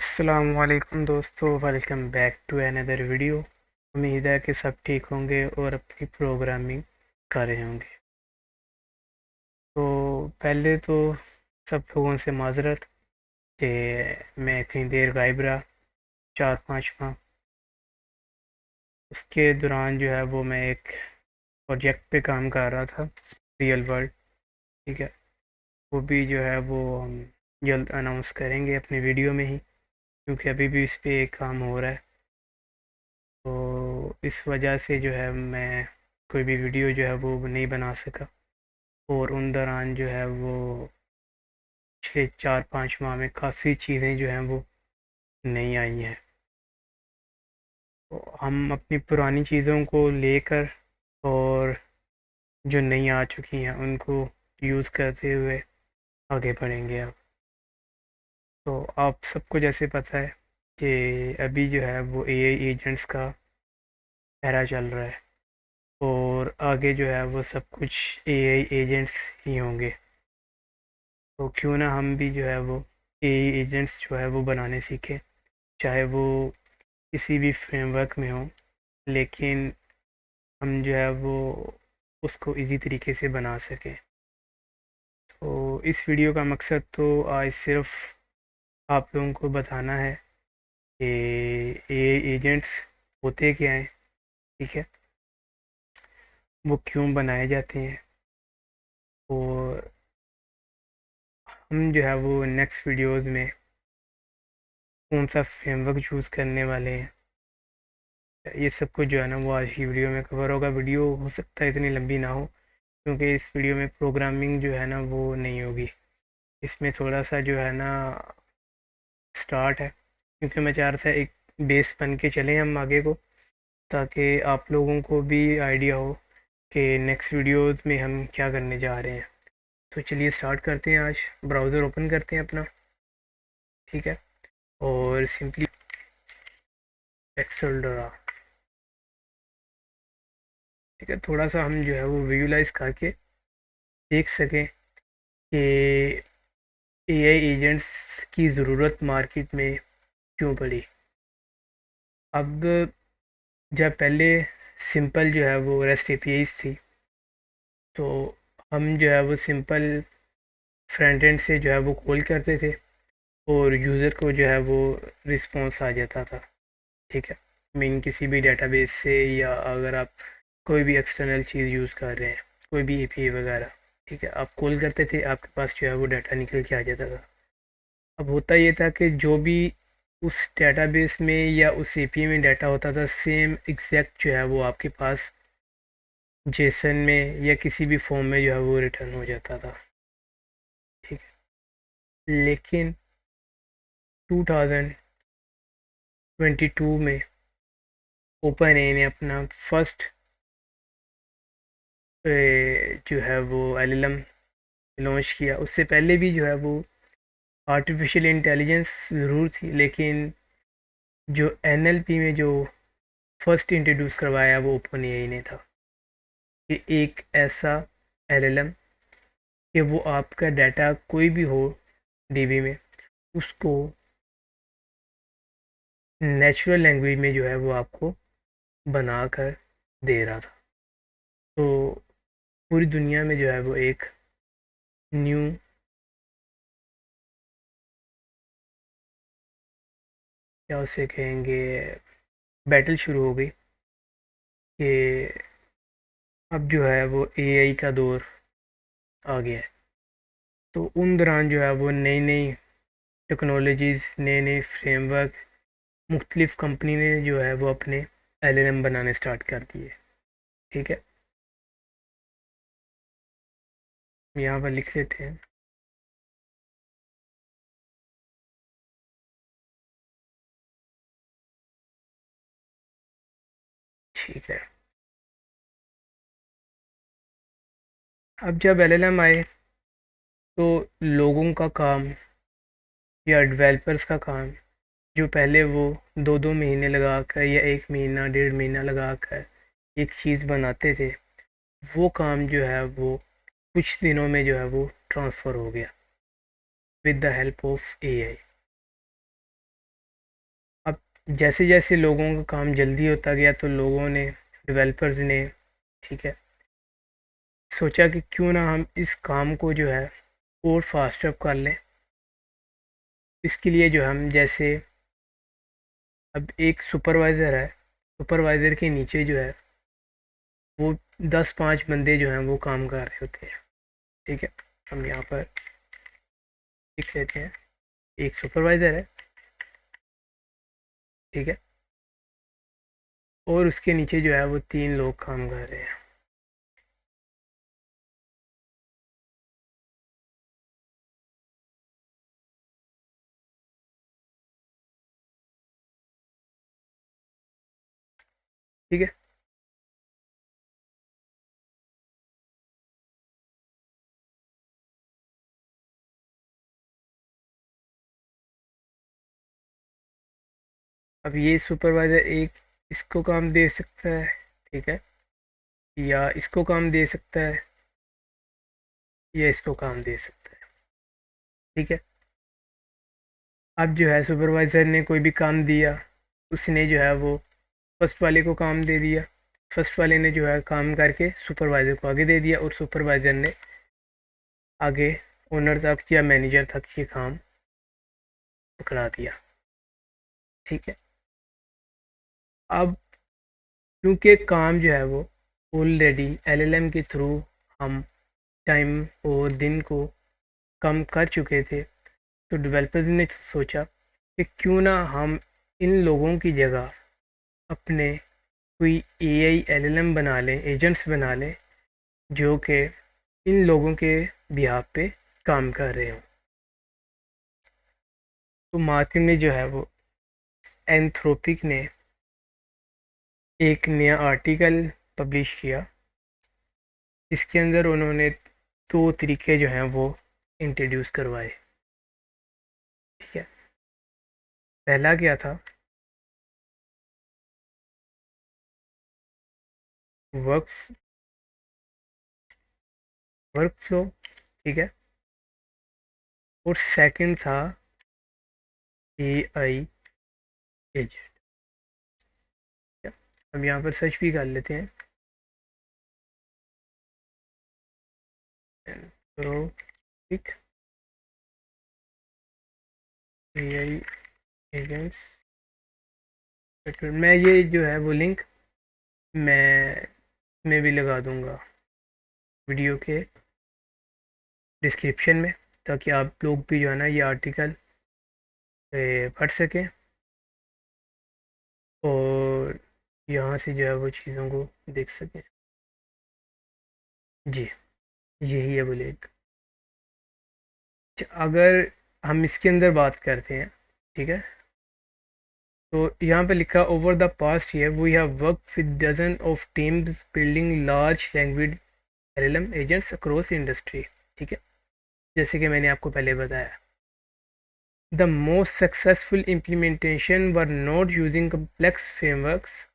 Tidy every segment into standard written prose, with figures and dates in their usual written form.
अस्सलामुअलैकुम दोस्तों, welcome back to another video. उम्मीद है कि सब ठीक होंगे और अपनी प्रोग्रामिंग कर रहे होंगे। तो पहले तो सब लोगों से माजरत कि मैं इतनी देर गायब रहा, 4-5 माह। उसके दौरान जो है वो मैं एक प्रोजेक्ट पे काम कर रहा था, रियल वर्ल्ड। ठीक है, वो भी जो है वो हम जल्द अनाउंस करेंगे अपने वीडियो में ही, क्योंकि अभी भी इस पे काम हो रहा है। तो इस वजह से जो है मैं कोई भी वीडियो जो है वो नहीं बना सका। और उन दौरान जो है वो पिछले 4-5 माह में काफ़ी चीज़ें जो हैं वो नई आई हैं। तो हम अपनी पुरानी चीज़ों को लेकर और जो नई आ चुकी हैं उनको यूज़ करते हुए आगे बढ़ेंगे अब। तो आप सबको जैसे पता है कि अभी जो है वो एआई एजेंट्स का एरा चल रहा है, और आगे जो है वो सब कुछ एआई एजेंट्स ही होंगे। तो क्यों ना हम भी जो है वो एआई एजेंट्स जो है वो बनाने सीखें, चाहे वो किसी भी फ्रेमवर्क में हो, लेकिन हम जो है वो उसको इजी तरीके से बना सकें। तो इस वीडियो का मकसद तो आज सिर्फ आप लोगों को बताना है कि एआई एजेंट्स होते क्या हैं। ठीक है, वो क्यों बनाए जाते हैं, और हम जो है वो नेक्स्ट वीडियोस में कौन सा फ्रेमवर्क यूज़ करने वाले हैं, ये सब कुछ जो है ना वो आज की वीडियो में कवर होगा। वीडियो हो सकता है इतनी लंबी ना हो, क्योंकि इस वीडियो में प्रोग्रामिंग जो है ना वो नहीं होगी। इसमें थोड़ा सा जो है ना स्टार्ट है, क्योंकि मैं चाह रहा था एक बेस बन के चलें हम आगे को, ताकि आप लोगों को भी आइडिया हो कि नेक्स्ट वीडियोस में हम क्या करने जा रहे हैं। तो चलिए स्टार्ट करते हैं। आज ब्राउज़र ओपन करते हैं अपना। ठीक है, और सिंपली एक्सेलडरा। ठीक है, थोड़ा सा हम जो है वो विजुलाइज करके देख सकें कि एआई एजेंट्स की ज़रूरत मार्केट में क्यों पड़ी। अब जब पहले सिंपल जो है वो रेस्ट एपीआईज थी, तो हम जो है वो सिंपल फ्रंट एंड से जो है वो कॉल करते थे, और यूज़र को जो है वो रिस्पॉन्स आ जाता था। ठीक है, मीन किसी भी डेटाबेस से, या अगर आप कोई भी एक्सटर्नल चीज़ यूज़ कर रहे हैं, कोई भी एपीआई वगैरह। ठीक है, आप कॉल करते थे, आपके पास जो है वो डाटा निकल के आ जाता था। अब होता ये था कि जो भी उस डेटाबेस में या उस एपीआई में डाटा होता था, सेम एग्जैक्ट जो है वो आपके पास जेसन में या किसी भी फॉर्म में जो है वो रिटर्न हो जाता था। ठीक है, लेकिन 2022 में ओपन एआई ने अपना फर्स्ट जो है वो एलएलएम लॉन्च किया। उससे पहले भी जो है वो आर्टिफिशियल इंटेलिजेंस ज़रूर थी, लेकिन जो एनएलपी में जो फर्स्ट इंट्रोड्यूस करवाया वो ओपन एआई ने था। कि एक ऐसा एलएलएम कि वो आपका डाटा कोई भी हो डीबी में, उसको नेचुरल लैंग्वेज में जो है वो आपको बना कर दे रहा था। तो पूरी दुनिया में जो है वो एक न्यू क्या उसे कहेंगे बैटल शुरू हो गई कि अब जो है वो एआई का दौर आ गया है। तो उन दौरान जो है वो नई नई टेक्नोलॉजीज़, नए नए फ्रेमवर्क, मुख्तलिफ़ कंपनी ने जो है वो अपने एलएलएम बनाने स्टार्ट कर दिए। ठीक है, यहाँ पर लिख लेते हैं। ठीक है, अब जब एलएलएम आए, तो लोगों का काम या डेवलपर्स का काम, जो पहले वो 2-2 महीने लगा कर या 1 महीना 1.5 महीना लगा कर एक चीज़ बनाते थे, वो काम जो है वो कुछ दिनों में जो है वो ट्रांसफ़र हो गया with the help of AI. जैसे जैसे लोगों का काम जल्दी होता गया तो लोगों ने, डेवलपर्स ने, ठीक है, सोचा कि क्यों ना हम इस काम को जो है और फास्ट अप कर लें। इसके लिए जो हम जैसे अब एक सुपरवाइज़र है, सुपरवाइज़र के नीचे जो है वो 10-5 बंदे जो हैं वो काम कर रहे होते हैं। ठीक है, हम यहाँ पर लिख लेते हैं एक सुपरवाइज़र है, ठीक है, और उसके नीचे जो है वो 3 लोग काम कर रहे हैं। ठीक है, अब ये सुपरवाइज़र एक इसको काम दे सकता है, ठीक है, या इसको काम दे सकता है, या इसको काम दे सकता है। ठीक है, अब जो है सुपरवाइज़र ने कोई भी काम दिया, उसने जो है वो फर्स्ट वाले को काम दे दिया, फर्स्ट वाले ने जो है काम करके सुपरवाइज़र को आगे दे दिया, और सुपरवाइज़र ने आगे ओनर तक या मैनेजर तक ये काम पकड़ा दिया। ठीक है, अब क्योंकि काम जो है वो ऑलरेडी एलएलएम के थ्रू हम टाइम और दिन को कम कर चुके थे, तो डेवलपर्स ने सोचा कि क्यों ना हम इन लोगों की जगह अपने कोई एआई एलएलएम बना लें, एजेंट्स बना लें, जो कि इन लोगों के बिहाफ पे काम कर रहे हों। तो मार्केट में जो है वो एंथ्रोपिक ने एक नया आर्टिकल पब्लिश किया, जिसके अंदर उन्होंने 2 तरीके जो हैं वो इंट्रोड्यूस करवाए। ठीक है, पहला क्या था, वर्क वर्क फ्लो, ठीक है, और सेकंड था एआई एजेंट। अब यहाँ पर सर्च भी कर लेते हैं, एंथ्रोपिक एआई एजेंट्स। मैं ये जो है वो लिंक मैं में भी लगा दूंगा वीडियो के डिस्क्रिप्शन में, ताकि आप लोग भी जो है ना ये आर्टिकल पढ़ सकें और यहाँ से जो है वो चीज़ों को देख सकें। जी, यही है वो लिंक। अगर हम इसके अंदर बात करते हैं, ठीक है, तो यहाँ पे लिखा over the past year we have work with dozen of teams building large language LLM agents across industry. ठीक है, जैसे कि मैंने आपको पहले बताया, the most successful implementation were not using complex frameworks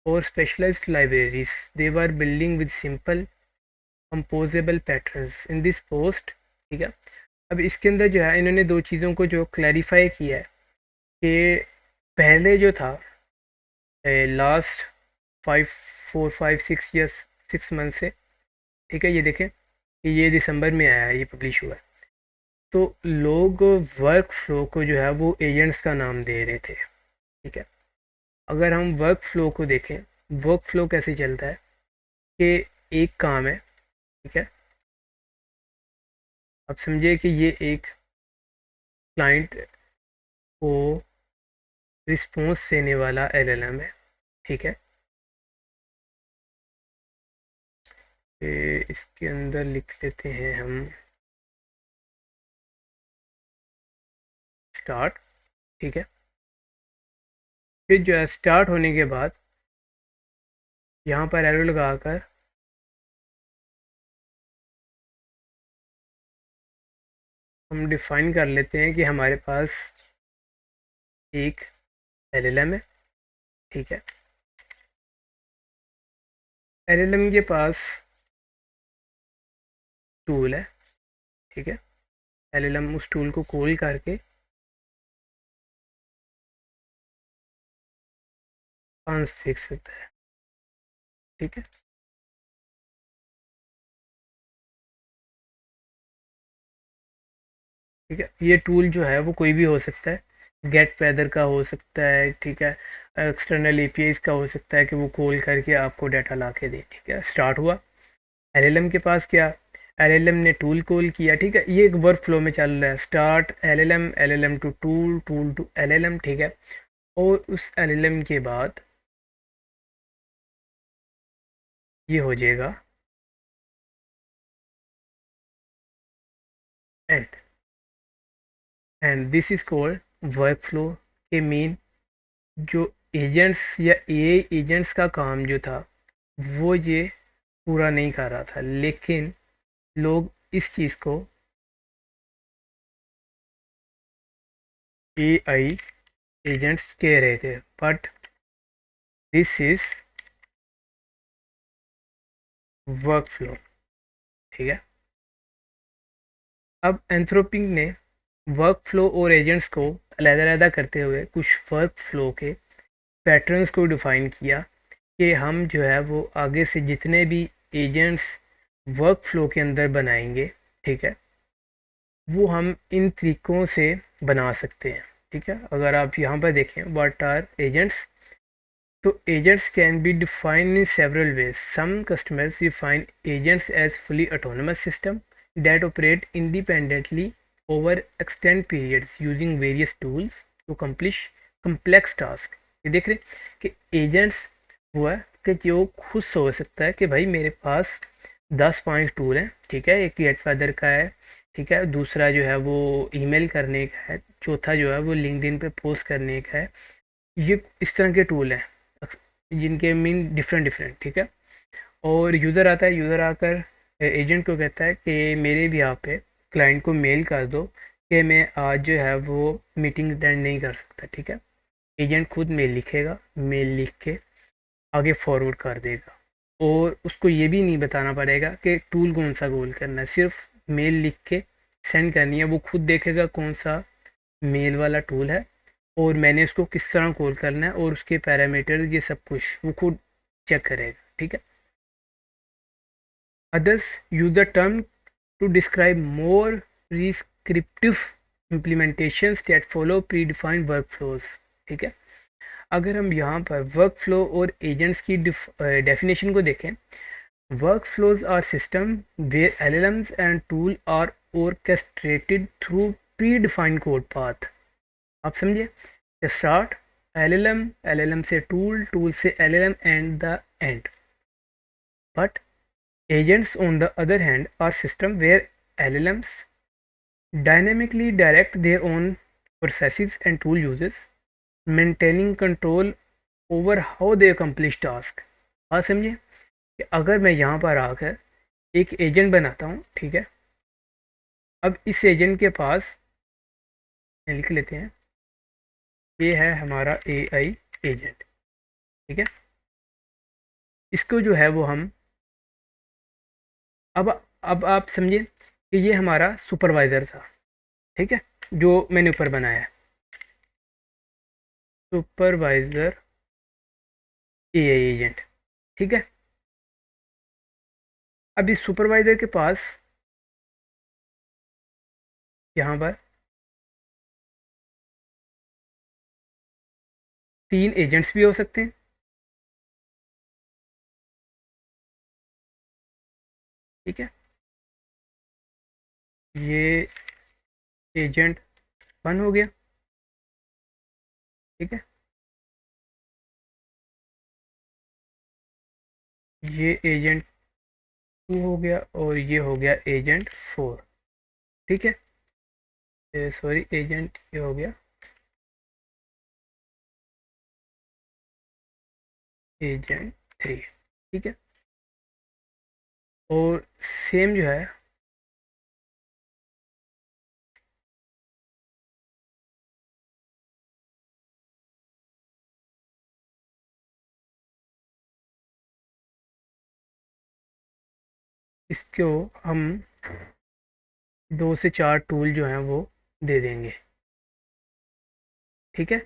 और specialized libraries, they were building with simple composable patterns in this post. ठीक है, अब इसके अंदर जो है इन्होंने 2 चीज़ों को जो क्लैरिफाई किया है कि पहले जो था लास्ट 5 4 5 6 ईयर्स 6 मंथ से, ठीक है, ये देखें कि ये दिसंबर में आया है, ये पब्लिश हुआ है, तो लोग वर्क फ्लो को जो है वो एजेंट्स का नाम दे रहे थे। ठीक है, अगर हम वर्क फ्लो को देखें, वर्क फ्लो कैसे चलता है कि एक काम है, ठीक है, आप समझिए कि ये एक क्लाइंट को रिस्पॉन्स देने वाला एलएलएम है। ठीक है, इसके अंदर लिख लेते हैं हम स्टार्ट। ठीक है, फिर जो है स्टार्ट होने के बाद यहाँ पर एरो लगाकर हम डिफाइन कर लेते हैं कि हमारे पास एक एलएलएम है। ठीक है, एलएलएम के पास टूल है। ठीक है, एलएलएम उस टूल को कॉल करके 5 देख सकता है। ठीक है, ठीक है, ये टूल जो है वो कोई भी हो सकता है, गेट वेदर का हो सकता है, ठीक है, एक्सटर्नल एपीआईज का हो सकता है कि वो कॉल करके आपको डाटा ला के दे। ठीक है, स्टार्ट हुआ एलएलएम के पास, क्या एलएलएम ने टूल कॉल किया। ठीक है, ये एक वर्क फ्लो में चल रहा है, start LLM, LLM to tool, tool to LLM. ठीक है, और उस एलएलएम के बाद ये हो जाएगा and, this is called work flow के मीन जो एजेंट्स या एआई एजेंट्स का काम जो था वो ये पूरा नहीं कर रहा था, लेकिन लोग इस चीज़ को एआई एजेंट्स कह रहे थे, but this is work flow. ठीक है, अब एंथ्रोपिक ने वर्क फ्लो और एजेंट्स को अलग-अलग करते हुए कुछ वर्क फ्लो के पैटर्न्स को डिफाइन किया कि हम जो है वो आगे से जितने भी एजेंट्स वर्क फ्लो के अंदर बनाएंगे, ठीक है, वो हम इन तरीक़ों से बना सकते हैं। ठीक है, अगर आप यहाँ पर देखें व्हाट आर एजेंट्स, तो agents can be defined in several ways. Some customers define agents as fully autonomous systems that operate independently over extended periods using various tools to accomplish complex tasks. ये देख रहे कि agents वो है कि जो खुद सोच सकता है कि भाई मेरे पास 10 5 टूल हैं। ठीक है, एक गेट वेदर का है, ठीक है, दूसरा जो है वो ईमेल करने का है, चौथा जो है वो लिंक्डइन पे पोस्ट करने का है। ये इस तरह के टूल हैं जिनके मीन डिफरेंट डिफरेंट। ठीक है, और यूज़र आता है, यूज़र आकर एजेंट को कहता है कि मेरे भी यहाँ पे क्लाइंट को मेल कर दो कि मैं आज जो है वो मीटिंग अटेंड नहीं कर सकता। ठीक है, एजेंट खुद मेल लिखेगा, मेल लिख के आगे फॉरवर्ड कर देगा, और उसको ये भी नहीं बताना पड़ेगा कि टूल कौन सा गोल करना है, सिर्फ मेल लिख के सेंड करनी है, वो खुद देखेगा कौन सा मेल वाला टूल है और मैंने उसको किस तरह कॉल करना है, और उसके पैरामीटर ये सब कुछ वो खुद चेक करेगा। ठीक है, others use the term to describe more prescriptive implementations that follow predefined workflows. ठीक है, अगर हम यहाँ पर वर्क फ्लो और एजेंट्स की डेफिनेशन को देखें, workflows are system where LLMs and tool are orchestrated through predefined code path. आप समझे, स्टार्ट एलएलएम, एलएलएम से टूल, टूल से LLM and the end. But agents on the other hand are system where LLMs dynamically direct their own processes and tool uses, maintaining control over how they accomplish task। बात समझे कि अगर मैं यहाँ पर आकर एक एजेंट बनाता हूँ, ठीक है, अब इस एजेंट के पास लिख लेते हैं, ये है हमारा एआई एजेंट। ठीक है, इसको जो है वो हम अब आप समझे कि ये हमारा सुपरवाइज़र था। ठीक है, जो मैंने ऊपर बनाया है, सुपरवाइज़र एआई एजेंट। ठीक है, अब इस सुपरवाइज़र के पास यहाँ पर 3 एजेंट्स भी हो सकते हैं। ठीक है, ये एजेंट 1 हो गया। ठीक है, ये एजेंट 2 हो गया, और ये हो गया एजेंट 4। ठीक है, सॉरी, एजेंट ये हो गया एजेंट 3। ठीक है, और सेम जो है इसको हम 2 से 4 टूल जो हैं वो दे देंगे। ठीक है,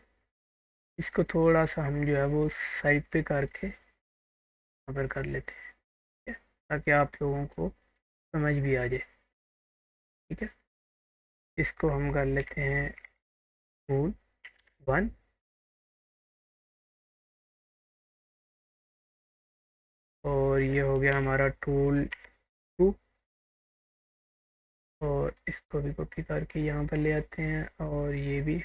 इसको थोड़ा सा हम जो है वो साइड पे करके यहाँ पर कर लेते हैं, ठीक है, ताकि आप लोगों को समझ भी आ जाए। ठीक है, इसको हम कर लेते हैं टूल 1, और ये हो गया हमारा टूल 2, और इसको भी कॉपी करके यहाँ पर ले आते हैं, और ये भी,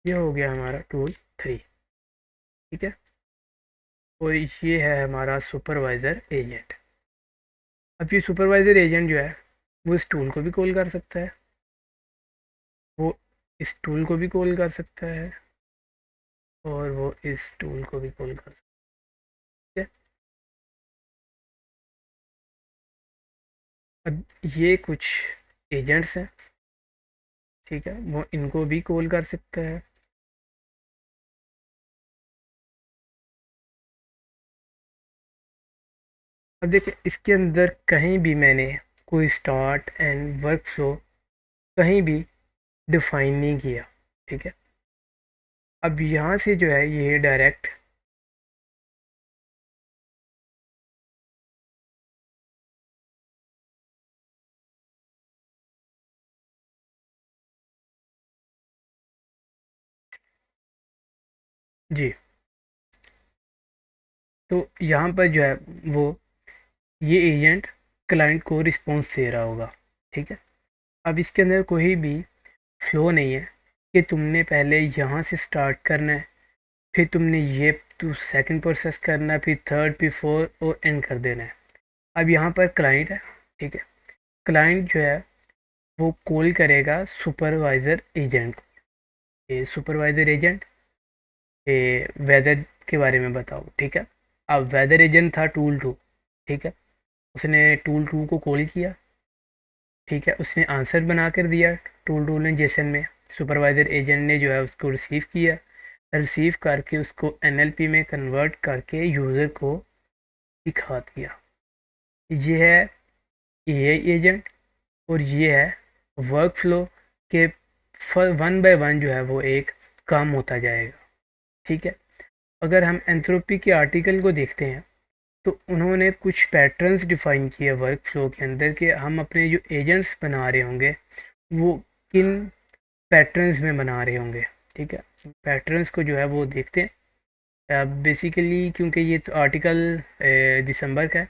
ये हो गया हमारा टूल 3। ठीक है, और ये है हमारा सुपरवाइज़र एजेंट। अब ये सुपरवाइज़र एजेंट जो है वो इस टूल को भी कॉल कर सकता है, वो इस टूल को भी कॉल कर सकता है, और वो इस टूल को भी कॉल कर सकता है। अब ये कुछ एजेंट्स हैं, ठीक है, वो इनको भी कॉल कर सकता है। अब देखिए, इसके अंदर कहीं भी मैंने कोई स्टार्ट एंड वर्क फ्लो कहीं भी डिफाइन नहीं किया। ठीक है, अब यहाँ से जो है ये डायरेक्ट जी, तो यहाँ पर जो है वो ये एजेंट क्लाइंट को रिस्पॉन्स दे रहा होगा। ठीक है, अब इसके अंदर कोई भी फ्लो नहीं है कि तुमने पहले यहाँ से स्टार्ट करना है, फिर तुमने ये तो सेकंड प्रोसेस करना है, फिर थर्ड, फिर फोर्थ और एंड कर देना है। अब यहाँ पर क्लाइंट है, ठीक है, क्लाइंट जो है वो कॉल करेगा सुपरवाइज़र एजेंट को। ये सुपरवाइज़र एजेंट, ये वेदर के बारे में बताओ। ठीक है, अब वेदर एजेंट था टूल 2। ठीक है, उसने टूल 2 को कॉल किया। ठीक है, उसने आंसर बना कर दिया टूल 2 ने जेसन में। सुपरवाइज़र एजेंट ने जो है उसको रिसीव किया, रिसीव करके उसको एनएलपी में कन्वर्ट करके यूज़र को दिखा दिया। ये है एआई एजेंट, और ये है वर्क फ्लो के वन बाय वन जो है वो एक काम होता जाएगा। ठीक है, अगर हम एंथ्रोपी के आर्टिकल को देखते हैं तो उन्होंने कुछ पैटर्न्स डिफाइन किए वर्क फ्लो के अंदर कि हम अपने जो एजेंट्स बना रहे होंगे वो किन पैटर्न्स में बना रहे होंगे। ठीक है, पैटर्न्स को जो है वो देखते हैं। बेसिकली क्योंकि ये तो आर्टिकल दिसंबर का है,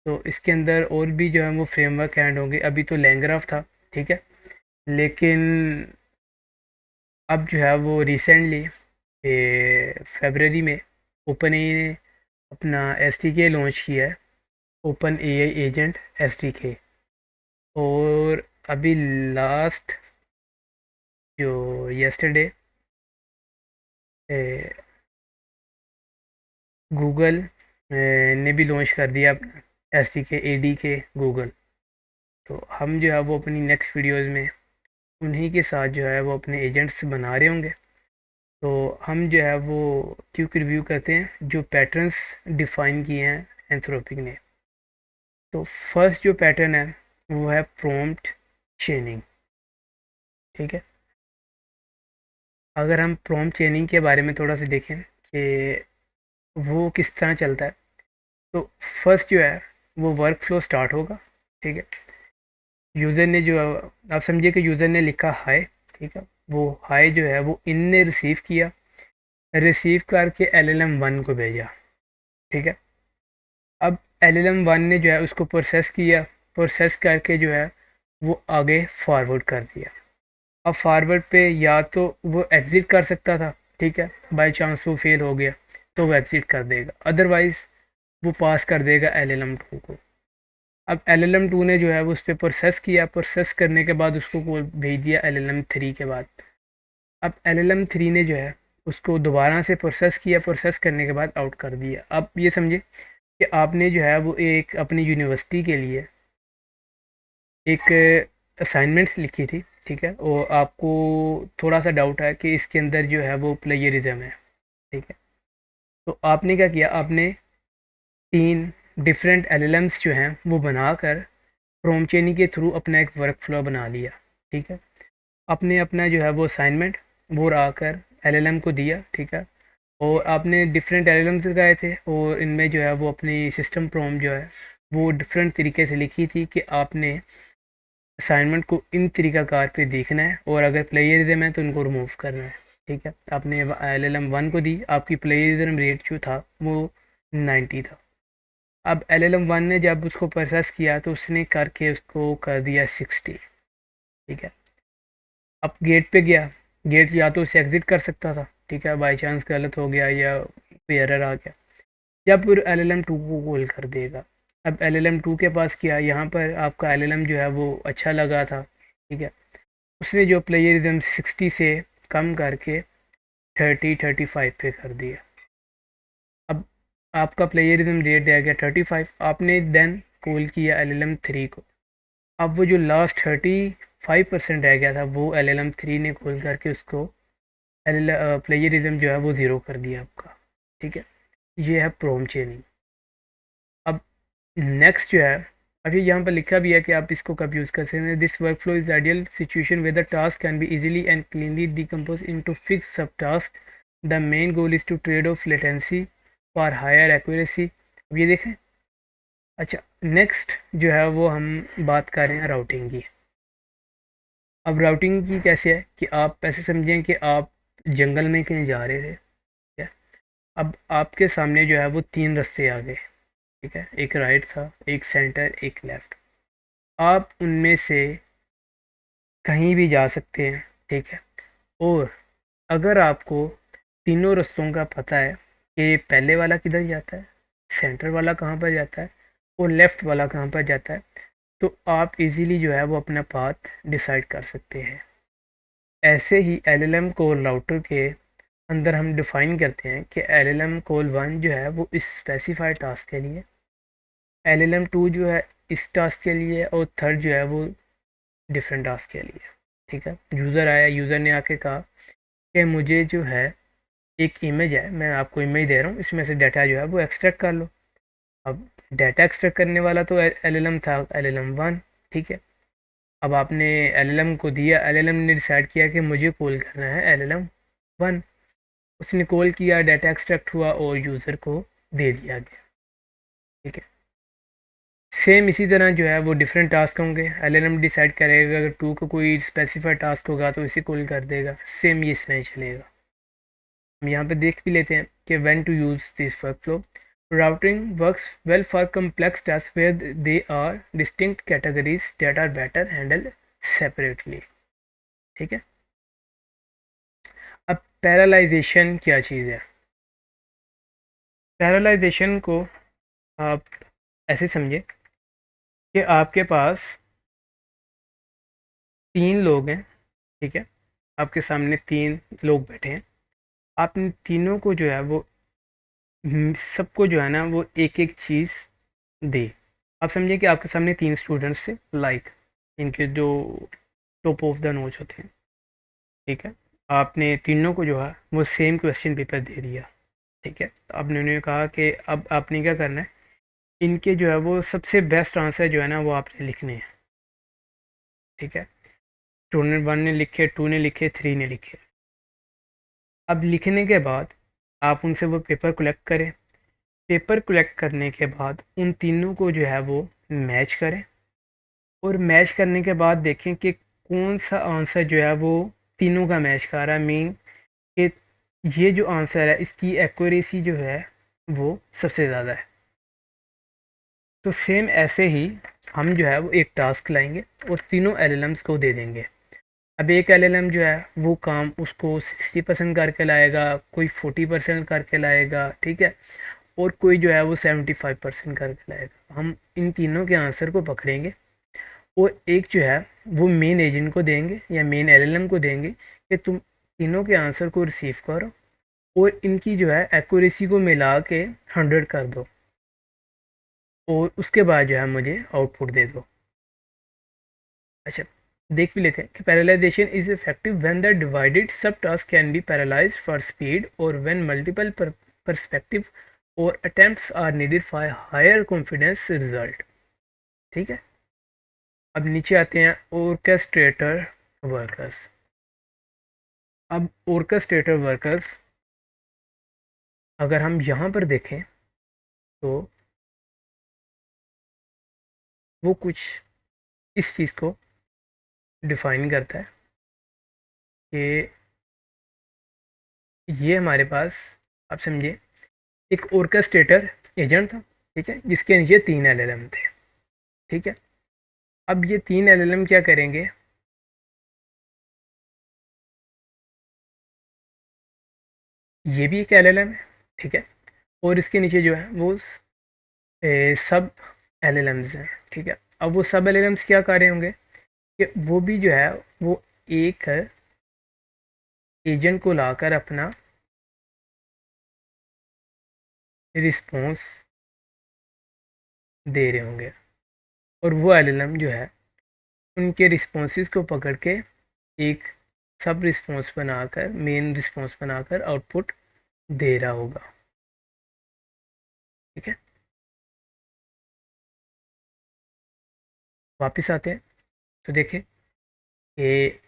तो इसके अंदर और भी जो है वो फ्रेमवर्क ऐड होंगे। अभी तो लैंग्राफ था, ठीक है, लेकिन अब जो है वो रिसेंटली फरवरी में ओपन ए ने अपना एस टी के लॉन्च किया है, open A I agent S T के। और अभी लास्ट जो यस्टरडे गूगल ने भी लॉन्च कर दिया अपना एस टी के ए डी के गूगल। तो हम जो है वो अपनी नेक्स्ट वीडियोज़ में उन्हीं के साथ जो है वो अपने एजेंट्स बना रहे होंगे। तो हम जो है वो क्विक रिव्यू करते हैं जो पैटर्न्स डिफ़ाइन किए हैं एंथ्रोपिक ने। तो फर्स्ट जो पैटर्न है वो है प्रॉम्प्ट चेनिंग। ठीक है, अगर हम प्रॉम्प्ट चेनिंग के बारे में थोड़ा सा देखें कि वो किस तरह चलता है, तो फर्स्ट जो है वो वर्क फ्लो स्टार्ट होगा। ठीक है, यूज़र ने जो आप समझिए कि यूज़र ने लिखा हाय। ठीक है, वो हाय जो है वो इन ने रिसीव किया, रिसीव करके LLM 1 को भेजा। ठीक है, अब LLM 1 ने जो है उसको प्रोसेस किया, प्रोसेस करके जो है वो आगे फॉरवर्ड कर दिया। अब फॉरवर्ड पे या तो वो एग्ज़िट कर सकता था, ठीक है, बाय चांस वो फेल हो गया तो वो एग्ज़िट कर देगा, अदरवाइज़ वो पास कर देगा LLM 2 को। अब LLM 2 ने जो है वो उस पर प्रोसेस किया, प्रोसेस करने के बाद उसको भेज दिया LLM 3 के बाद। अब LLM 3 ने जो है उसको दोबारा से प्रोसेस किया, प्रोसेस करने के बाद आउट कर दिया। अब ये समझे कि आपने जो है वो एक अपनी यूनिवर्सिटी के लिए एक असाइनमेंट्स लिखी थी। ठीक है, और आपको थोड़ा सा डाउट है कि इसके अंदर जो है वो प्लेगरिज्म है। ठीक है, तो आपने क्या किया, आपने 3 डिफरेंट LLMs जो हैं वो बनाकर प्रॉम्प्ट चेनिंग के थ्रू अपना एक वर्क फ्लो बना लिया। ठीक है, आपने अपना जो है वो असाइनमेंट वो आकर एलएलएम को दिया, ठीक है, और आपने डिफरेंट एलएलएम्स लगाए थे और इनमें जो है वो अपनी सिस्टम प्रॉम्प्ट जो है वो डिफरेंट तरीके से लिखी थी कि आपने असाइनमेंट को इन तरीकाकार पे देखना है और अगर प्लेयरिज्म है तो उनको रिमूव करना है, ठीक है। आपने एलएलएम 1 को दी, आपकी प्लेयरिज्म रेट जो था वो 90 था। अब एलएलएम 1 ने जब उसको प्रोसेस किया तो उसने करके उसको कर दिया 60, ठीक है। अब गेट पे गया, गेट या तो उसे एग्जिट कर सकता था, ठीक है, बाई चांस गलत हो गया या कोई एरर आ गया, या फिर एलएलएम 2 को कॉल कर देगा। अब एलएलएम 2 के पास किया, यहाँ पर आपका एलएलएम जो है वो अच्छा लगा था, ठीक है, उसने जो प्लेयरिज्म 60 से कम करके 35 पे कर दिया। अब आपका प्लेयरिज्म रेट आ गया 35, आपने देन कॉल किया एलएलएम 3 को। अब वो जो लास्ट 35% रह गया था वो एलएलएम 3 ने कॉल करके उसको प्लेयरिज्म जो है वो ज़ीरो कर दिया आपका, ठीक है। ये है प्रॉम्प्ट चेनिंग। अब नेक्स्ट जो है, अभी यहाँ पर लिखा भी है कि आप इसको कब यूज़ कर सकते हैं। This workflow is ideal situation where the task can be easily and cleanly decompose into fix subtask. The main goal is to trade off latency for higher accuracy. अब ये देखें। अच्छा, next जो है वो हम बात कर रहे हैं राउटिंग की। अब राउटिंग की कैसे है कि आप ऐसे समझें कि आप जंगल में कहीं जा रहे थे, ठीक है। अब आपके सामने जो है वो 3 रास्ते आ गए, ठीक है, एक राइट था, एक सेंटर, एक लेफ़्ट। आप उनमें से कहीं भी जा सकते हैं, ठीक है। और अगर आपको तीनों रास्तों का पता है कि पहले वाला किधर जाता है, सेंटर वाला कहाँ पर जाता है और लेफ़्ट वाला कहाँ पर जाता है, तो आप इजीली जो है वो अपना पाथ डिसाइड कर सकते हैं। ऐसे ही एलएलएम कॉल राउटर के अंदर हम डिफ़ाइन करते हैं कि एलएलएम कॉल 1 जो है वो इस स्पेसिफाइड टास्क के लिए, एलएलएम 2 जो है इस टास्क के लिए, और थर्ड जो है वो डिफरेंट टास्क के लिए, ठीक है। यूज़र आया, यूज़र ने आके कहा कि मुझे जो है एक इमेज है, मैं आपको इमेज दे रहा हूँ, इसमें से डाटा जो है वो एक्सट्रैक्ट कर लो। अब डाटा एक्सट्रैक्ट करने वाला तो एलएलएम था, एलएलएम 1, ठीक है। अब आपने एलएलएम को दिया, एलएलएम ने डिसाइड किया कि मुझे कॉल करना है एलएलएम 1। उसने कॉल किया, डाटा एक्सट्रैक्ट हुआ और यूज़र को दे दिया गया, ठीक है। सेम इसी तरह जो है वो डिफरेंट टास्क होंगे, एलएलएम डिसाइड करेगा अगर 2 को कोई स्पेसिफाइड टास्क होगा तो इसे कॉल कर देगा, सेम ये इसमें चलेगा। हम यहाँ पे देख भी लेते हैं कि when to use this workflow. Routing works well for complex task where they are distinct categories that are better handle separately, ठीक है। अब पैरालाइजेशन क्या चीज़ है? पैरालाइजेशन को आप ऐसे समझे कि आपके पास 3 लोग हैं, ठीक है, आपके सामने 3 लोग बैठे हैं। आपने तीनों को जो है वो सबको जो है ना वो एक एक चीज़ दी। आप समझिए कि आपके सामने 3 स्टूडेंट्स थे, लाइक इनके जो टॉप ऑफ द नोच होते हैं, ठीक है। आपने तीनों को जो है वो सेम क्वेश्चन पेपर दे दिया, ठीक है। तो आपने उन्हें कहा कि अब आपने क्या करना है, इनके जो है वो सबसे बेस्ट आंसर जो है ना वो आपने लिखने हैं, ठीक है। स्टूडेंट 1 ने लिखे, 2 ने लिखे, 3 ने लिखे। अब लिखने के बाद आप उनसे वो पेपर कलेक्ट करें। पेपर कलेक्ट करने के बाद उन तीनों को जो है वो मैच करें, और मैच करने के बाद देखें कि कौन सा आंसर जो है वो तीनों का मैच कर रहा है। मीन कि ये जो आंसर है इसकी एक्यूरेसी जो है वो सबसे ज़्यादा है। तो सेम ऐसे ही हम जो है वो एक टास्क लाएंगे और तीनों एलएलएम्स को दे देंगे। अब एक एलएलएम जो है वो काम उसको 60% करके लाएगा, कोई 40% करके लाएगा, ठीक है, और कोई जो है वो 75% करके लाएगा। हम इन तीनों के आंसर को पकड़ेंगे और एक जो है वो मेन एजेंट को देंगे या मेन एलएलएम को देंगे कि तुम तीनों के आंसर को रिसीव करो और इनकी जो है एक्यूरेसी को मिला के 100 कर दो, और उसके बाद जो है मुझे आउटपुट दे दो। अच्छा, देख भी लेते हैं कि parallelization is effective when the divided sub task can be parallelized for speed और व्हेन मल्टीपल पर्सपेक्टिव और attempts are needed for higher confidence result, ठीक है। अब नीचे आते हैं ऑर्केस्ट्रेटर वर्कर्स। अब ऑर्केस्ट्रेटर वर्कर्स अगर हम यहाँ पर देखें तो वो कुछ इस चीज़ को डिफाइन करता है कि ये हमारे पास, आप समझिए, एक ऑर्केस्ट्रेटर एजेंट था, ठीक है, जिसके नीचे 3 एलएलएम थे, ठीक है। अब ये 3 एलएलएम क्या करेंगे, ये भी एक एलएलएम है, ठीक है, और इसके नीचे जो है वो सब एलएलएम्स हैं, ठीक है। अब वो सब एलएलएम्स क्या कर रहे होंगे कि वो भी जो है वो एक एजेंट को लाकर अपना रिस्पॉन्स दे रहे होंगे, और वो एलएलएम जो है उनके रिस्पॉन्सेज को पकड़ के एक सब रिस्पॉन्स बनाकर, मेन रिस्पॉन्स बनाकर आउटपुट दे रहा होगा, ठीक है। वापस आते हैं तो देखें, ये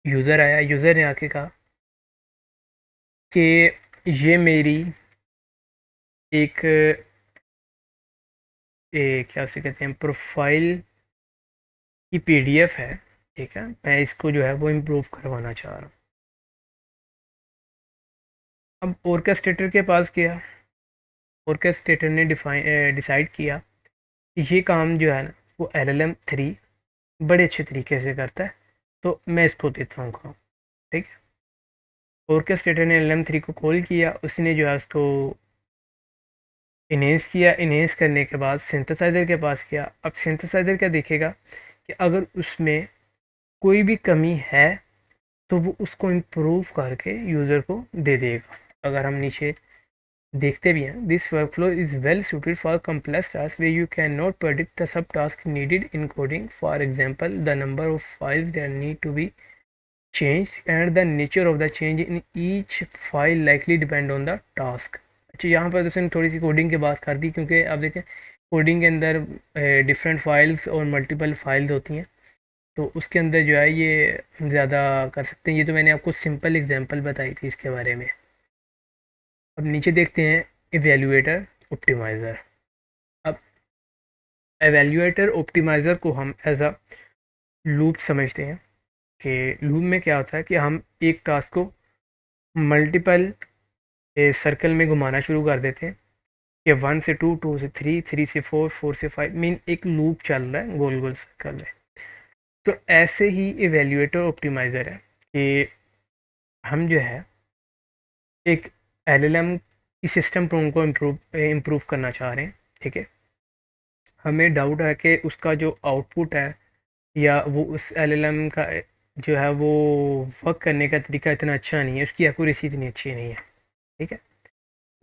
यूज़र आया, यूज़र ने आके कहा कि ये मेरी एक क्या से कहते हैं, प्रोफाइल की पीडीएफ है, ठीक है, मैं इसको जो है वो इम्प्रूव करवाना चाह रहा हूँ। अब ऑर्केस्ट्रेटर के पास गया, ऑर्केस्ट्रेटर ने डिसाइड किया कि ये काम जो है ना वो LLM-3 बड़े अच्छे तरीके से करता है, तो मैं इसको देता हूँ काम, ठीक है। ऑर्केस्ट्रेटर ने LLM-3 को कॉल किया, उसने जो है उसको इन्हेंस किया, इन्हेंस करने के बाद सिंथेसाइज़र के पास किया। अब सिंथेसाइज़र क्या देखेगा कि अगर उसमें कोई भी कमी है तो वो उसको इम्प्रूव करके यूज़र को दे देगा। अगर हम नीचे देखते भी हैं, this workflow is well suited for complex task where you can not predict the sub task needed in coding, for example the number of files that need to be changed and the nature of the change in each file likely depend on the task। अच्छा, यहाँ पर उसने थोड़ी सी coding की बात कर दी, क्योंकि आप देखें कोडिंग के अंदर डिफरेंट फाइल्स और मल्टीपल फाइल्स होती हैं, तो उसके अंदर जो है ये ज़्यादा कर सकते हैं। ये तो मैंने आपको सिंपल एग्जांपल बताई थी इसके बारे में। अब नीचे देखते हैं एवेल्यूएटर ऑप्टिमाइज़र। अब एवेल्यूएटर ऑप्टिमाइज़र को हम एज अ लूप समझते हैं कि लूप में क्या होता है कि हम एक टास्क को मल्टीपल सर्कल में घुमाना शुरू कर देते हैं कि 1 से 2, 2 से 3, 3 से 4, 4 से 5, मीन एक लूप चल रहा है गोल गोल सर्कल में। तो ऐसे ही एवेल्यूएटर ऑप्टिमाइज़र है कि हम जो है एक एलएलएम की सिस्टम को इम्प्रूव करना चाह रहे हैं, ठीक है। हमें डाउट है कि उसका जो आउटपुट है या वो उस एलएलएम का जो है वो वर्क करने का तरीका इतना अच्छा नहीं है, उसकी एक्यूरेसी इतनी अच्छी नहीं है, ठीक है।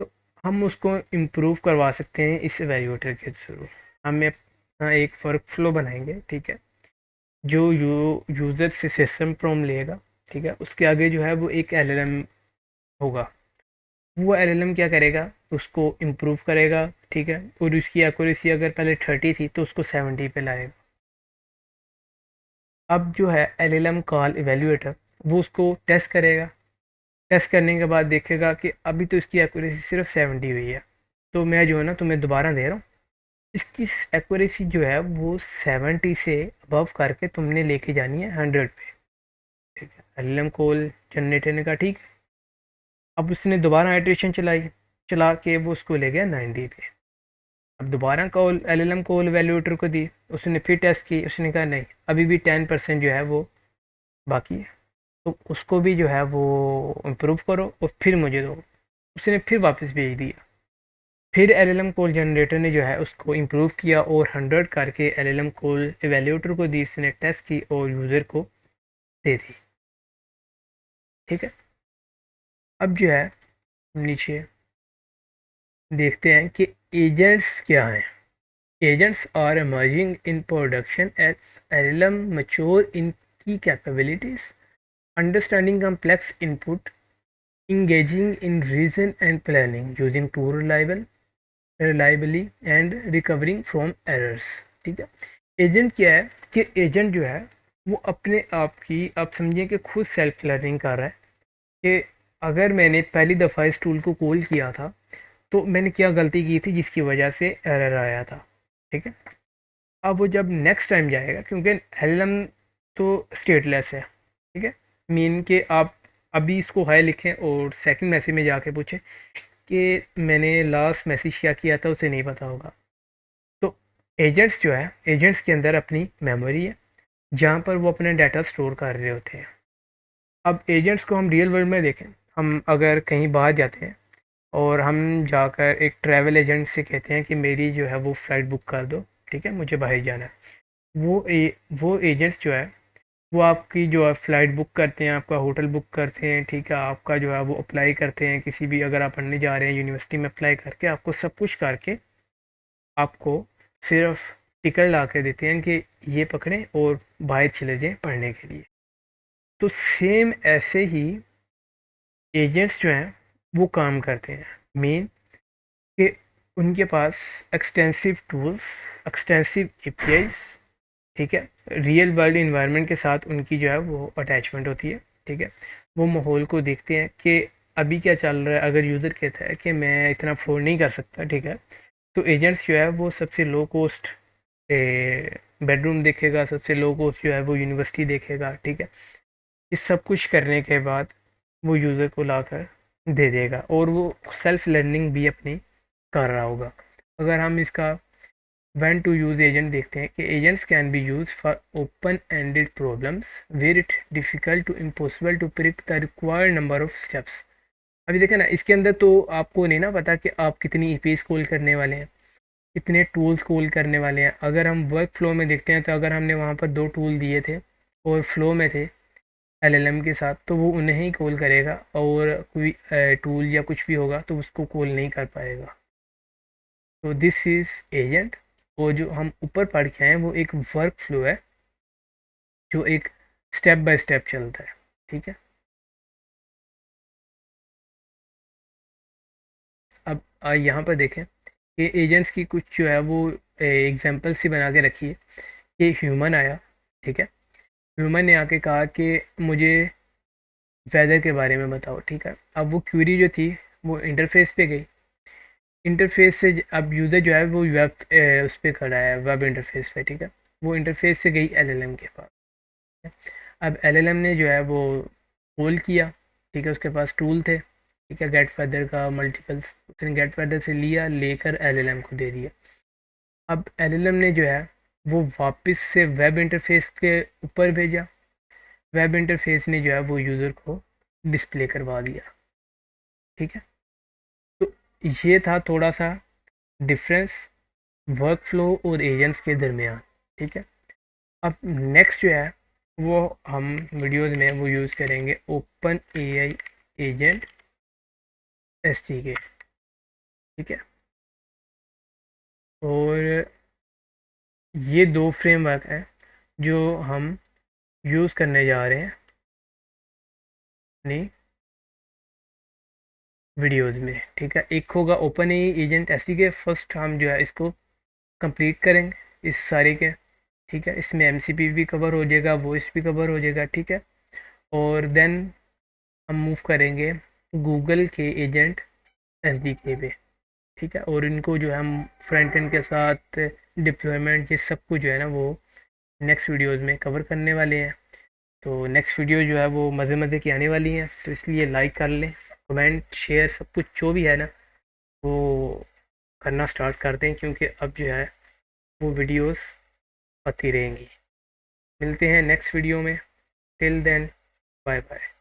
तो हम उसको इम्प्रूव करवा सकते हैं इस एवेल्यूएटर के थ्रू। हम अपना एक वर्क फ्लो बनाएंगे, ठीक है, जो यूज़र से सिस्टम प्रॉम्प्ट लेगा, ठीक है, उसके आगे जो है वो एक एलएलएम होगा। वो एलएलएम क्या करेगा, उसको इम्प्रूव करेगा, ठीक है, और उसकी एक्यूरेसी अगर पहले 30 थी तो उसको 70 पे लाएगा। अब जो है एलएलएम कॉल इवेल्यूएटर वो उसको टेस्ट करेगा, टेस्ट करने के बाद देखेगा कि अभी तो इसकी एक्यूरेसी सिर्फ 70 हुई है, तो मैं जो है ना तुम्हें दोबारा दे रहा हूँ, इसकी एक्यूरेसी जो है वो 70 से अबव करके तुमने लेके जानी है 100 पे, ठीक है। एलएलएम कॉल जनरेटर ने कहा ठीक है। अब उसने दोबारा आइट्रेशन चलाई, चला के वो उसको ले गया 90 पे। अब दोबारा कॉल एलएलएम कॉल वैल्यूएटर को दी, उसने फिर टेस्ट की, उसने कहा नहीं, अभी भी 10% जो है वो बाकी है, तो उसको भी जो है वो इम्प्रूव करो और फिर मुझे दो। उसने फिर वापस भेज दिया। फिर एलएलएम कॉल जनरेटर ने जो है उसको इम्प्रूव किया और 100 करके एलएलएम कॉल एवेल्यूएटर को दी, उसने टेस्ट की और यूज़र को दे दी, ठीक है। अब जो है नीचे देखते हैं कि एजेंट्स क्या हैं। Agents are emerging in production as LLM mature in key capabilities, understanding complex input, engaging in reason and planning, using tool reliably and recovering from errors, ठीक है। एजेंट क्या है कि एजेंट जो है वो अपने आप की, आप समझिए कि खुद सेल्फ लर्निंग कर रहा है कि अगर मैंने पहली दफ़ा इस टूल को कॉल किया था तो मैंने क्या गलती की थी जिसकी वजह से एरर आया था। ठीक है, अब वो जब नेक्स्ट टाइम जाएगा, क्योंकि एलएलएम तो स्टेटलेस है, ठीक है, मीन के आप अभी इसको हाई लिखें और सेकंड मैसेज में जाके पूछें कि मैंने लास्ट मैसेज क्या किया था, उसे नहीं पता होगा। तो एजेंट्स जो है, एजेंट्स के अंदर अपनी मेमोरी है जहाँ पर वो अपना डाटा स्टोर कर रहे होते हैं। अब एजेंट्स को हम रियल वर्ल्ड में देखें, हम अगर कहीं बाहर जाते हैं और हम जाकर एक ट्रैवल एजेंट से कहते हैं कि मेरी जो है वो फ़्लाइट बुक कर दो, ठीक है, मुझे बाहर जाना है। वो एजेंट्स जो है वो आपकी जो है फ़्लाइट बुक करते हैं, आपका होटल बुक करते हैं, ठीक है, आपका जो है वो अप्लाई करते हैं, किसी भी अगर आप पढ़ने जा रहे हैं यूनिवर्सिटी में अप्लाई करके आपको सब कुछ करके आपको सिर्फ टिकट ला के देते हैं कि ये पकड़ें और बाहर चले जाएं पढ़ने के लिए। तो सेम ऐसे ही एजेंट्स जो हैं वो काम करते हैं। मेन कि उनके पास एक्सटेंसिव टूल्स, एक्सटेंसिव एपीआईज, ठीक है, रियल वर्ल्ड इन्वायरमेंट के साथ उनकी जो है वो अटैचमेंट होती है। ठीक है, वो माहौल को देखते हैं कि अभी क्या चल रहा है। अगर यूज़र कहता है कि मैं इतना अफोर्ड नहीं कर सकता, ठीक है, तो एजेंट्स जो है वो सबसे लो कॉस्ट बेडरूम देखेगा, सबसे लो कॉस्ट जो है वो यूनिवर्सिटी देखेगा। ठीक है, इस सब कुछ करने के बाद वो यूज़र को लाकर दे देगा और वो सेल्फ लर्निंग भी अपनी कर रहा होगा। अगर हम इसका व्हेन टू यूज़ एजेंट देखते हैं कि agents can be use for open ended problems where it difficult to impossible to predict the required number of steps. अभी देखें ना, इसके अंदर तो आपको नहीं ना पता कि आप कितनी ईपीएस कॉल करने वाले हैं, कितने टूल्स कॉल करने वाले हैं। अगर हम वर्क फ्लो में देखते हैं तो अगर हमने वहाँ पर 2 टूल दिए थे और फ्लो में थे एलएलएम के साथ, तो वो उन्हें ही कॉल करेगा और कोई टूल या कुछ भी होगा तो उसको कॉल नहीं कर पाएगा। तो दिस इज़ एजेंट। वो जो हम ऊपर पढ़ के आए हैं वो एक वर्क फ्लो है जो एक स्टेप बाय स्टेप चलता है। ठीक है, अब यहाँ पर देखें कि एजेंट्स की कुछ जो है वो एग्जांपल सी बना के रखी है कि ह्यूमन आया, ठीक है, ह्यूमन ने आके कहा कि मुझे वेदर के बारे में बताओ। ठीक है, अब वो क्वेरी जो थी वो इंटरफेस पे गई, इंटरफेस से अब यूज़र जो है वो वेब उस पर खड़ा है, वेब इंटरफेस पे। ठीक है, वो इंटरफेस से गई एलएलएम के पास। अब एलएलएम ने जो है वो कॉल किया, ठीक है, उसके पास टूल थे, ठीक है, गेट फेदर का मल्टीपल्स, उसने गेट फेदर से लिया, लेकर एलएलएम को दे दिया। अब एलएलएम ने जो है वो वापस से वेब इंटरफेस के ऊपर भेजा, वेब इंटरफेस ने जो है वो यूज़र को डिस्प्ले करवा दिया। ठीक है, तो ये था थोड़ा सा डिफरेंस वर्क फ्लो और एजेंट्स के दरमियान। ठीक है, अब नेक्स्ट जो है वो हम वीडियोज़ में वो यूज़ करेंगे ओपन एआई एजेंट एसडीके। ठीक है, और ये 2 फ्रेमवर्क हैं जो हम यूज़ करने जा रहे हैं अपनी वीडियोज़ में। ठीक है, एक होगा open AI agent SDK, first हम जो है इसको कंप्लीट करेंगे इस सारे के। ठीक है, इसमें एमसीपी भी कवर हो जाएगा, वॉइस भी कवर हो जाएगा। ठीक है, और देन हम मूव करेंगे गूगल के एजेंट एसडीके पे। ठीक है, और इनको जो है हम फ्रंट एंड के साथ डिप्लॉयमेंट ये सब कुछ जो है ना वो नेक्स्ट वीडियोस में कवर करने वाले हैं। तो नेक्स्ट वीडियो जो है वो मज़े मज़े की आने वाली हैं, तो इसलिए लाइक कर लें, कमेंट शेयर सब कुछ जो भी है ना वो करना स्टार्ट कर दें, क्योंकि अब जो है वो वीडियोस आती रहेंगी। मिलते हैं नेक्स्ट वीडियो में, टिल देन बाय बाय।